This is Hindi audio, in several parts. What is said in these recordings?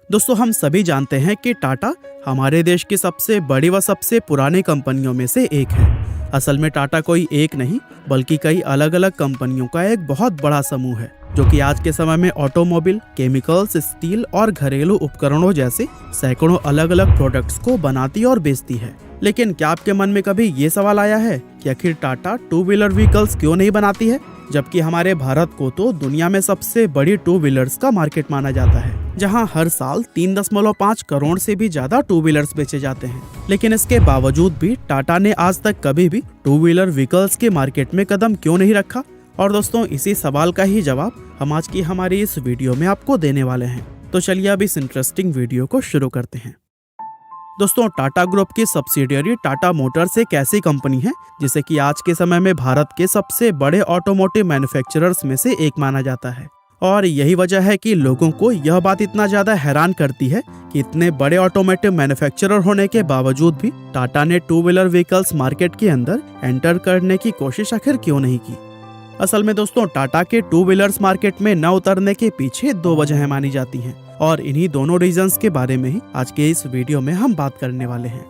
दोस्तों हम सभी जानते हैं कि टाटा हमारे देश की सबसे बड़ी व सबसे पुरानी कंपनियों में से एक है। असल में टाटा कोई एक नहीं बल्कि कई अलग अलग कंपनियों का एक बहुत बड़ा समूह है जो कि आज के समय में ऑटोमोबाइल, केमिकल्स, स्टील और घरेलू उपकरणों जैसे सैकड़ों अलग अलग प्रोडक्ट्स को बनाती और बेचती है। लेकिन क्या आपके मन में कभी ये सवाल आया है कि आखिर टाटा टू व्हीलर व्हीकल्स क्यों नहीं बनाती है, जबकि हमारे भारत को तो दुनिया में सबसे बड़ी टू व्हीलर्स का मार्केट माना जाता है, जहां हर साल 3.5 करोड़ से भी ज्यादा टू व्हीलर्स बेचे जाते हैं। लेकिन इसके बावजूद भी टाटा ने आज तक कभी भी टू व्हीलर व्हीकल्स के मार्केट में कदम क्यों नहीं रखा। और दोस्तों इसी सवाल का ही जवाब हम आज की हमारी इस वीडियो में आपको देने वाले हैं। तो चलिए अब इस इंटरेस्टिंग वीडियो को शुरू करते हैं। दोस्तों टाटा ग्रुप की सब्सिडियरी टाटा मोटर्स एक ऐसी कंपनी है जिसे कि आज के समय में भारत के सबसे बड़े ऑटोमोटिव मैन्युफैक्चरर्स में से एक माना जाता है। और यही वजह है कि लोगों को यह बात इतना ज्यादा हैरान करती है कि इतने बड़े ऑटोमोटिव मैन्युफैक्चरर होने के बावजूद भी टाटा ने टू व्हीलर व्हीकल्स मार्केट के अंदर एंटर करने की कोशिश आखिर क्यों नहीं की। असल में दोस्तों टाटा के टू व्हीलर्स मार्केट में न उतरने के पीछे दो वजहें मानी जाती हैं और इन्हीं दोनों रीजंस के बारे में ही आज के इस वीडियो में हम बात करने वाले हैं।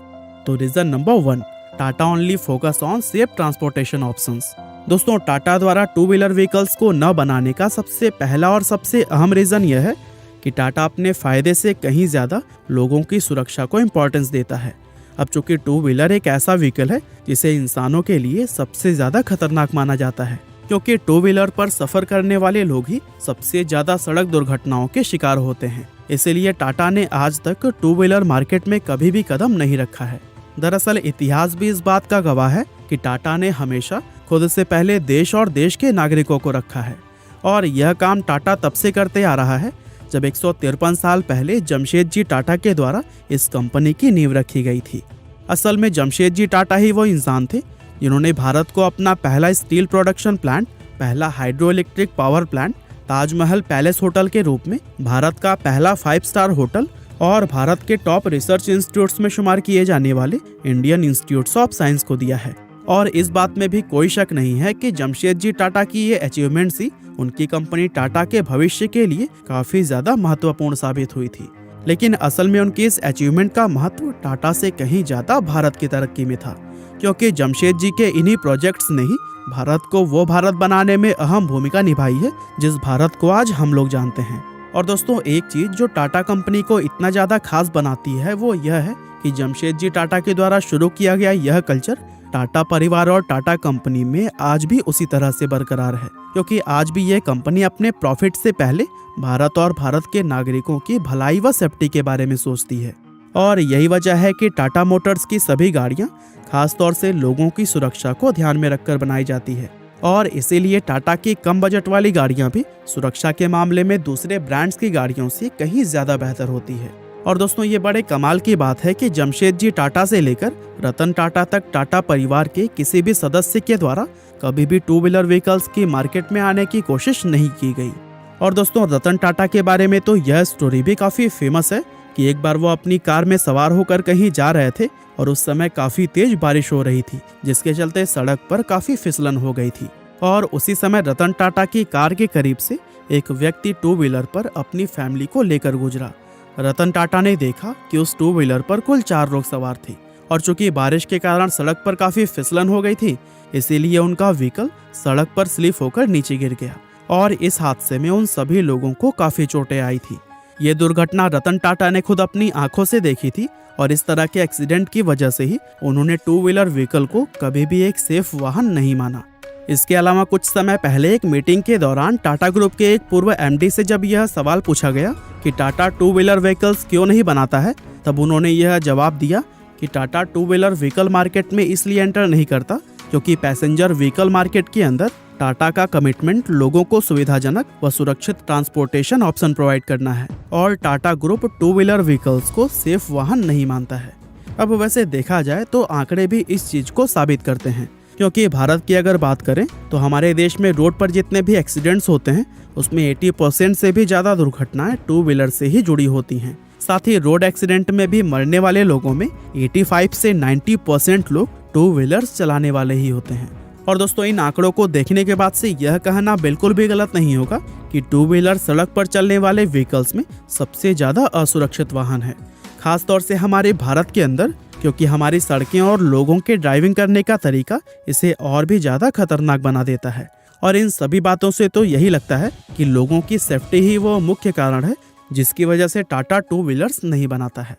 तो reason number 1, Tata only focus on safe transportation options. दोस्तों टाटा द्वारा टू व्हीलर व्हीकल्स को न बनाने का सबसे पहला और सबसे अहम रीजन यह है कि टाटा अपने फायदे से कहीं ज्यादा लोगों की सुरक्षा को इम्पोर्टेंस देता है। अब चूंकि टू व्हीलर एक ऐसा व्हीकल है जिसे इंसानों के लिए सबसे ज्यादा खतरनाक माना जाता है, क्योंकि टू व्हीलर पर सफर करने वाले लोग ही सबसे ज्यादा सड़क दुर्घटनाओं के शिकार होते हैं। इसीलिए टाटा ने आज तक टू व्हीलर मार्केट में कभी भी कदम नहीं रखा है। दरअसल इतिहास भी इस बात का गवाह है कि टाटा ने हमेशा खुद से पहले देश और देश के नागरिकों को रखा है। और यह काम टाटा तब से करते आ रहा है जब 153 साल पहले जमशेदजी टाटा के द्वारा इस कंपनी की नींव रखी गई थी। असल में जमशेदजी टाटा ही वो इंसान थे जिन्होंने भारत को अपना पहला स्टील प्रोडक्शन प्लांट, पहला hydro electric power plant, Taj Mahal palace hotel के रूप में, भारत का पहला 5 स्टार होटल और भारत के टॉप रिसर्च इंस्टीट्यूट्स में शुमार किए जाने वाले इंडियन इंस्टीट्यूट्स ऑफ साइंस को दिया है। और इस बात में भी कोई शक नहीं है कि जमशेदजी टाटा की ये अचीवमेंट्स ही उनकी कंपनी टाटा के भविष्य के लिए काफी ज्यादा महत्वपूर्ण साबित हुई थी। लेकिन असल में उनकी इस अचीवमेंट का महत्व टाटा से कहीं ज्यादा भारत की तरक्की में था, क्योंकि जमशेदजी के इन्हीं प्रोजेक्ट्स ने ही भारत को वो भारत बनाने में अहम भूमिका निभाई है जिस भारत को आज हम लोग जानते हैं। और दोस्तों एक चीज जो टाटा कंपनी को इतना ज्यादा खास बनाती है वो यह है कि जमशेदजी टाटा के द्वारा शुरू किया गया यह कल्चर टाटा परिवार और टाटा कंपनी में आज भी उसी तरह से बरकरार है, क्योंकि आज भी यह कंपनी अपने प्रॉफिट से पहले भारत और भारत के नागरिकों की भलाई व सेफ्टी के बारे में सोचती है। और यही वजह है कि टाटा मोटर्स की सभी गाड़ियां खास तौर से लोगों की सुरक्षा को ध्यान में रखकर बनाई जाती है। और इसीलिए टाटा की कम बजट वाली गाड़ियां भी सुरक्षा के मामले में दूसरे ब्रांड्स की गाड़ियों से कहीं ज्यादा बेहतर होती है। और दोस्तों ये बड़े कमाल की बात है कि जमशेदजी टाटा से लेकर रतन टाटा तक टाटा परिवार के किसी भी सदस्य के द्वारा कभी भी टू व्हीलर व्हीकल्स की मार्केट में आने की कोशिश नहीं की गई। और दोस्तों रतन टाटा के बारे में तो यह स्टोरी भी काफी फेमस है कि एक बार वो अपनी कार में सवार होकर कहीं जा रहे थे और उस समय काफी तेज बारिश हो रही थी, जिसके चलते सड़क पर काफी फिसलन हो गई थी। और उसी समय रतन टाटा की कार के करीब से एक व्यक्ति टू व्हीलर पर अपनी फैमिली को लेकर गुजरा। रतन टाटा ने देखा कि उस टू व्हीलर पर कुल 4 लोग सवार थे और चूंकि बारिश के कारण सड़क पर काफी फिसलन हो गई थी, इसीलिए उनका व्हीकल सड़क पर स्लिप होकर नीचे गिर गया और इस हादसे में उन सभी लोगों को काफी चोटें आई थी। ये दुर्घटना रतन टाटा ने खुद अपनी आंखों से देखी थी और इस तरह के एक्सीडेंट की वजह से ही उन्होंने टू व्हीलर व्हीकल को कभी भी एक सेफ वाहन नहीं माना। इसके अलावा कुछ समय पहले एक मीटिंग के दौरान टाटा ग्रुप के एक पूर्व एमडी से जब यह सवाल पूछा गया कि टाटा टू व्हीलर व्हीकल्स क्यों नहीं बनाता है, तब उन्होंने यह जवाब दिया कि Tata two wheeler vehicle market में इसलिए एंटर नहीं करता क्योंकि पैसेंजर व्हीकल मार्केट के अंदर टाटा का कमिटमेंट लोगों को सुविधाजनक व सुरक्षित ट्रांसपोर्टेशन ऑप्शन प्रोवाइड करना है और Tata group two wheeler vehicles को सेफ वाहन नहीं मानता है। अब वैसे देखा जाए तो आंकड़े भी इस चीज को साबित करते हैं, क्योंकि भारत की अगर बात करें तो हमारे देश में रोड पर जितने भी एक्सीडेंट्स होते हैं उसमें 80% से भी ज्यादा दुर्घटनाएं टू व्हीलर से ही जुड़ी होती हैं। साथ ही रोड एक्सीडेंट में भी मरने वाले लोगों में 85 से 90% लोग टू व्हीलर्स चलाने वाले ही होते हैं। और दोस्तों इन आंकड़ों को देखने के बाद से यह कहना बिल्कुल भी गलत नहीं होगा कि टू व्हीलर सड़क पर चलने वाले व्हीकल्स में सबसे ज्यादा असुरक्षित वाहन है, खास तौर से हमारे भारत के अंदर, क्योंकि हमारी सड़कें और लोगों के ड्राइविंग करने का तरीका इसे और भी ज्यादा खतरनाक बना देता है। और इन सभी बातों से तो यही लगता है कि लोगों की सेफ्टी ही वो मुख्य कारण है जिसकी वजह से टाटा टू व्हीलर्स नहीं बनाता है।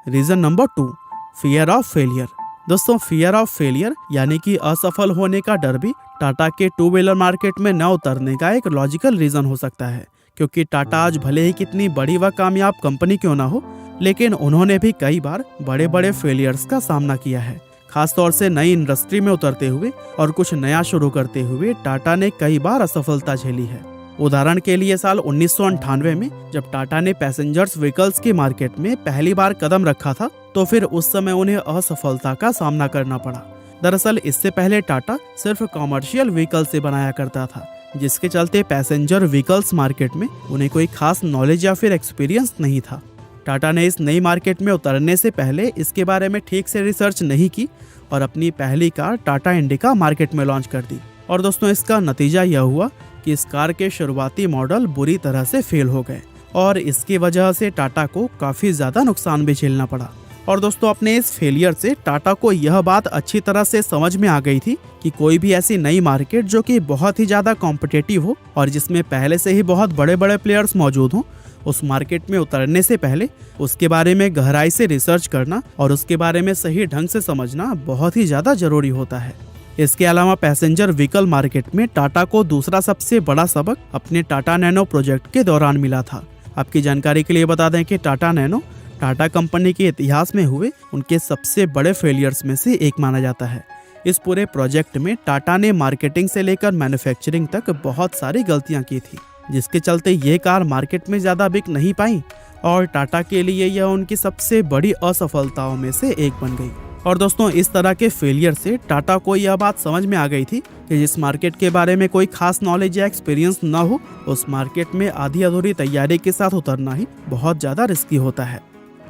Reason number 2, fear of failure. दोस्तों फियर ऑफ फेलियर यानी कि असफल होने का डर भी टाटा के टू व्हीलर मार्केट में न उतरने का एक लॉजिकल रीजन हो सकता है, क्योंकि टाटा आज भले ही कितनी बड़ी व कामयाब कंपनी क्यों ना हो, लेकिन उन्होंने भी कई बार बड़े बड़े फेलियर्स का सामना किया है। खासतौर से नई इंडस्ट्री में उतरते हुए और कुछ नया शुरू करते हुए टाटा ने कई बार असफलता झेली है। उदाहरण के लिए साल 1998 में जब टाटा ने पैसेंजर्स व्हीकल्स की मार्केट में पहली बार कदम रखा था, तो फिर उस समय उन्हें असफलता का सामना करना पड़ा। दरअसल इससे पहले टाटा सिर्फ कॉमर्शियल व्हीकल से बनाया करता था, जिसके चलते पैसेंजर व्हीकल्स मार्केट में उन्हें कोई खास नॉलेज या फिर एक्सपीरियंस नहीं था। टाटा ने इस नई मार्केट में उतरने से पहले इसके बारे में ठीक से रिसर्च नहीं की और अपनी पहली कार टाटा इंडिका मार्केट में लॉन्च कर दी। और दोस्तों इसका नतीजा यह हुआ कि इस कार के शुरुआती मॉडल बुरी तरह से फेल हो गए और इसकी वजह से टाटा को काफ़ी ज़्यादा नुकसान भी झेलना पड़ा। और दोस्तों अपने इस फेलियर से टाटा को यह बात अच्छी तरह से समझ में आ गई थी कि कोई भी ऐसी नई मार्केट जो कि बहुत ही ज़्यादा कॉम्पिटिटिव हो और जिसमें पहले से ही बहुत बड़े बड़े प्लेयर्स मौजूद हों, उस मार्केट में उतरने से पहले उसके बारे में गहराई से रिसर्च करना और उसके बारे में सही ढंग से समझना बहुत ही ज़्यादा ज़रूरी होता है। इसके अलावा पैसेंजर व्हीकल मार्केट में टाटा को दूसरा सबसे बड़ा सबक अपने टाटा नैनो प्रोजेक्ट के दौरान मिला था। आपकी जानकारी के लिए बता दें कि टाटा नैनो टाटा कंपनी के इतिहास में हुए उनके सबसे बड़े फेलियर्स में से एक माना जाता है। इस पूरे प्रोजेक्ट में टाटा ने मार्केटिंग से लेकर मैन्युफैक्चरिंग तक बहुत सारी गलतियां की थी, जिसके चलते ये कार मार्केट में ज़्यादा बिक नहीं पाई और टाटा के लिए यह उनकी सबसे बड़ी असफलताओं में से एक बन गई। और दोस्तों इस तरह के फेलियर से टाटा को यह बात समझ में आ गई थी कि जिस मार्केट के बारे में कोई खास नॉलेज या एक्सपीरियंस न हो, उस मार्केट में आधी अधूरी तैयारी के साथ उतरना ही बहुत ज़्यादा रिस्की होता है।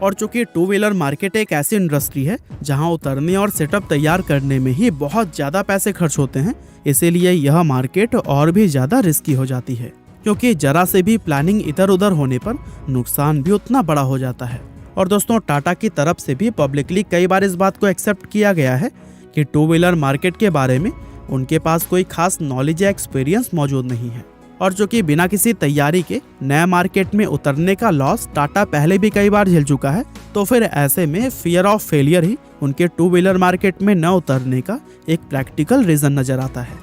और चूंकि टू व्हीलर मार्केट एक ऐसी इंडस्ट्री है जहां उतरने और सेटअप तैयार करने में ही बहुत ज़्यादा पैसे खर्च होते हैं, इसीलिए यह मार्केट और भी ज़्यादा रिस्की हो जाती है, क्योंकि जरा से भी प्लानिंग इधर उधर होने पर नुकसान भी उतना बड़ा हो जाता है। और दोस्तों टाटा की तरफ से भी पब्लिकली कई बार इस बात को एक्सेप्ट किया गया है कि टू व्हीलर मार्केट के बारे में उनके पास कोई खास नॉलेज या एक्सपीरियंस मौजूद नहीं है, और जो कि बिना किसी तैयारी के नए मार्केट में उतरने का लॉस टाटा पहले भी कई बार झेल चुका है। तो फिर ऐसे में फियर ऑफ फेलियर ही उनके टू व्हीलर मार्केट में न उतरने का एक प्रैक्टिकल रीजन नजर आता है।